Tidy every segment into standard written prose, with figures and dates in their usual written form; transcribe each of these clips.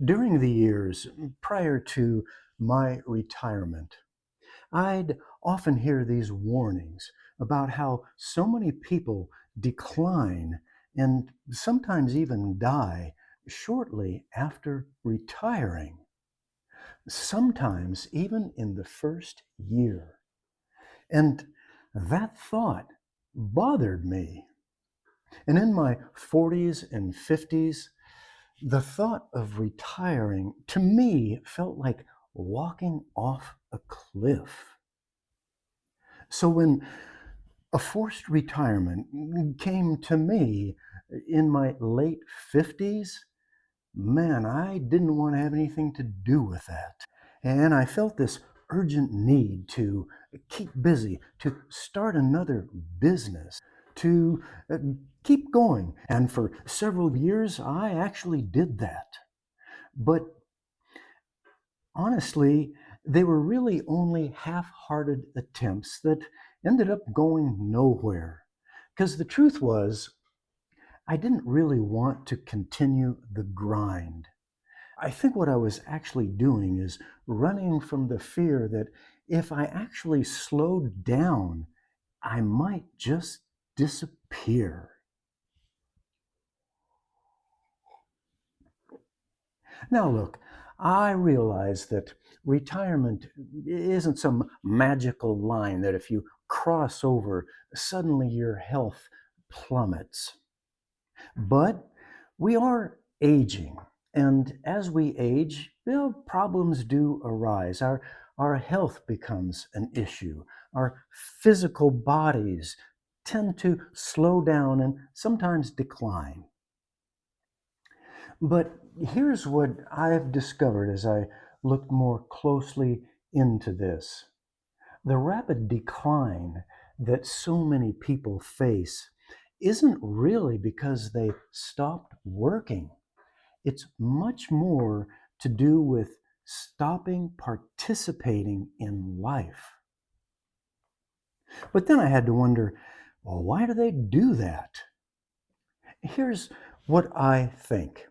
During the years prior to my retirement, I'd often hear these warnings about how so many people decline and sometimes even die shortly after retiring, sometimes even in the first year. And that thought bothered me. And in my 40s and 50s, the thought of retiring to me felt like walking off a cliff. So when a forced retirement came to me in my late 50s, man, I didn't want to have anything to do with that. And I felt this urgent need to keep busy, to start another business, to keep going. And for several years, I actually did that. But honestly, they were really only half hearted attempts that ended up going nowhere. Because the truth was, I didn't really want to continue the grind. I think what I was actually doing is running from the fear that if I actually slowed down, I might just disappear. Now, look, I realize that retirement isn't some magical line that if you cross over, suddenly your health plummets. But we are aging. And as we age, problems do arise. Our health becomes an issue. Our physical bodies tend to slow down and sometimes decline. But here's what I've discovered as I looked more closely into this. The rapid decline that so many people face isn't really because they stopped working. It's much more to do with stopping participating in life. But then I had to wonder, well, why do they do that? Here's what I think.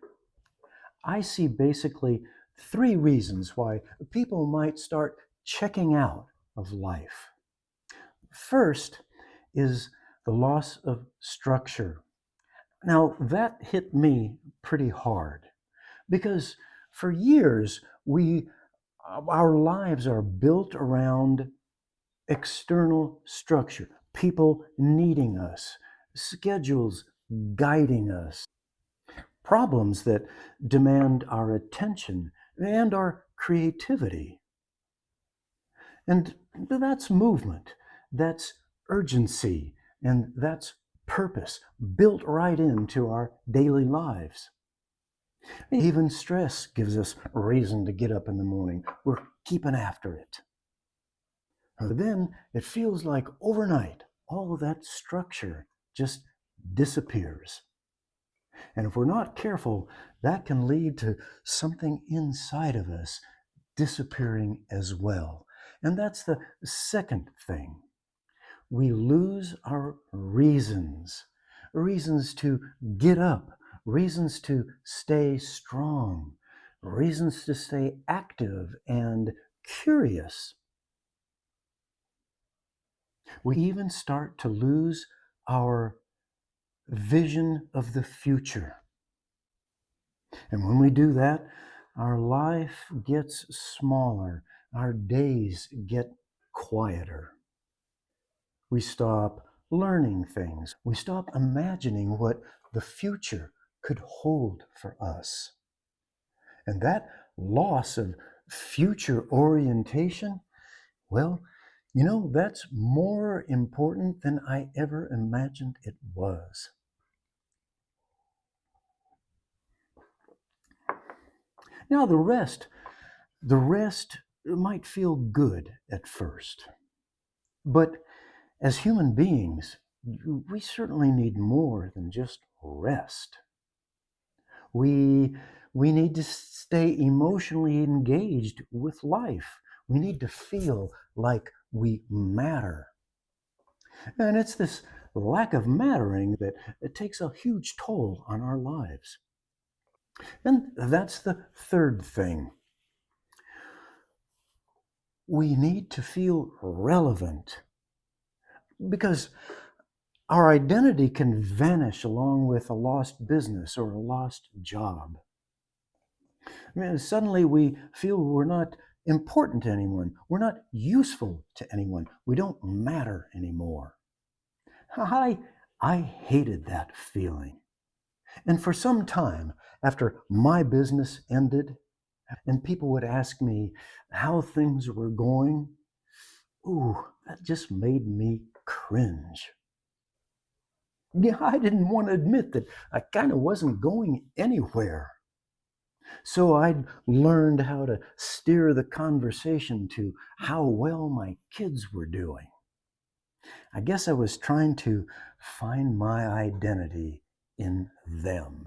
I see basically three reasons why people might start checking out of life. First is the loss of structure. Now, that hit me pretty hard because for years our lives are built around external structure, people needing us, schedules guiding us, problems that demand our attention and our creativity. And that's movement, that's urgency, and that's purpose built right into our daily lives. Even stress gives us a reason to get up in the morning. We're keeping after it. But then it feels like overnight, all of that structure just disappears. And if we're not careful, that can lead to something inside of us disappearing as well. And that's the second thing. We lose our reasons to get up, reasons to stay strong, reasons to stay active and curious. We even start to lose our vision of the future. And when we do that, our life gets smaller, our days get quieter. We stop learning things. We stop imagining what the future could hold for us. And that loss of future orientation, well, that's more important than I ever imagined it was. Now, the rest might feel good at first. But as human beings, we certainly need more than just rest. We, we need to stay emotionally engaged with life. We need to feel like we matter. And it's this lack of mattering that it takes a huge toll on our lives. And that's the third thing. We need to feel relevant because our identity can vanish along with a lost business or a lost job. I mean, suddenly we feel we're not important to anyone. We're not useful to anyone. We don't matter anymore. I, I hated that feeling. And for some time after my business ended, and people would ask me how things were going, ooh, that just made me cringe. Yeah, I didn't want to admit that I kind of wasn't going anywhere. So I'd learned how to steer the conversation to how well my kids were doing. I guess I was trying to find my identity in them.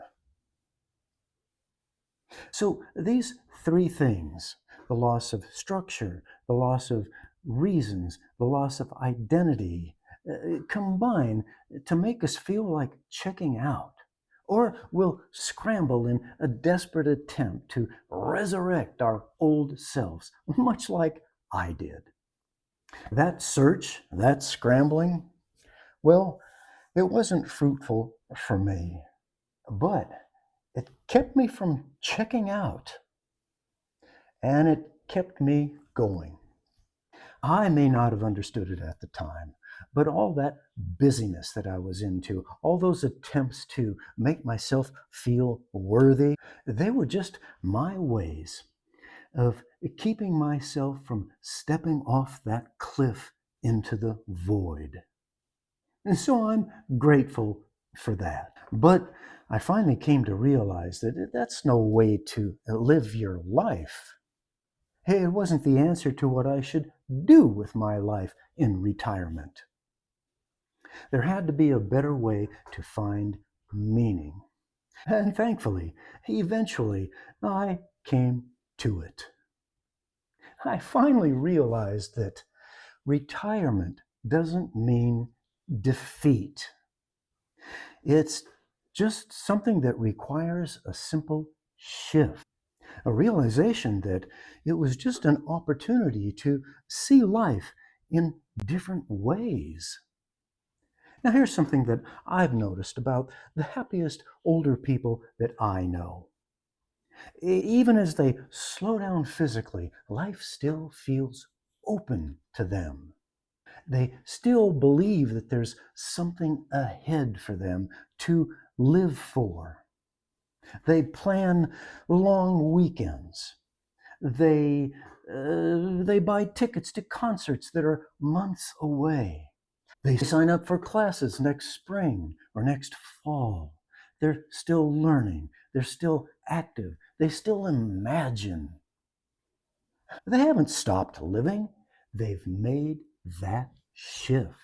So these three things, the loss of structure, the loss of reasons, the loss of identity, combine to make us feel like checking out. Or we'll scramble in a desperate attempt to resurrect our old selves, much like I did. That search, that scrambling, well, it wasn't fruitful for me, but it kept me from checking out and it kept me going. I may not have understood it at the time, but all that busyness that I was into, all those attempts to make myself feel worthy, they were just my ways of keeping myself from stepping off that cliff into the void. And so I'm grateful for that. But I finally came to realize that that's no way to live your life. Hey, it wasn't the answer to what I should do with my life in retirement. There had to be a better way to find meaning. And thankfully, eventually, I came to it. I finally realized that retirement doesn't mean defeat. It's just something that requires a simple shift, a realization that it was just an opportunity to see life in different ways. Now, here's something that I've noticed about the happiest older people that I know. Even as they slow down physically, life still feels open to them. They still believe that there's something ahead for them to live for. They plan long weekends. They buy tickets to concerts that are months away. They sign up for classes next spring or next fall. They're still learning. They're still active. They still imagine. They haven't stopped living. They've made that shift.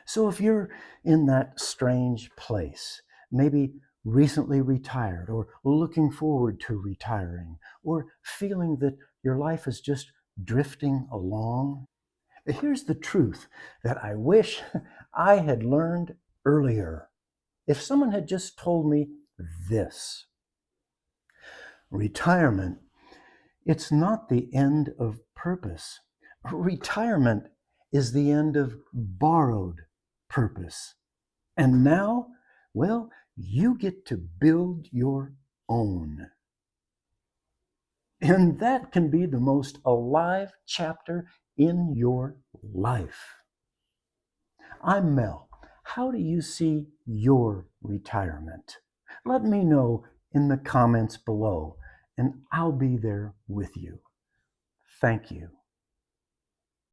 So if you're in that strange place, maybe recently retired or looking forward to retiring or feeling that your life is just drifting along, here's the truth that I wish I had learned earlier. If someone had just told me this: retirement, it's not the end of purpose. Retirement is the end of borrowed purpose. And now, well, you get to build your own. And that can be the most alive chapter in your life. I'm Mel. How do you see your retirement? Let me know in the comments below, and I'll be there with you. Thank you.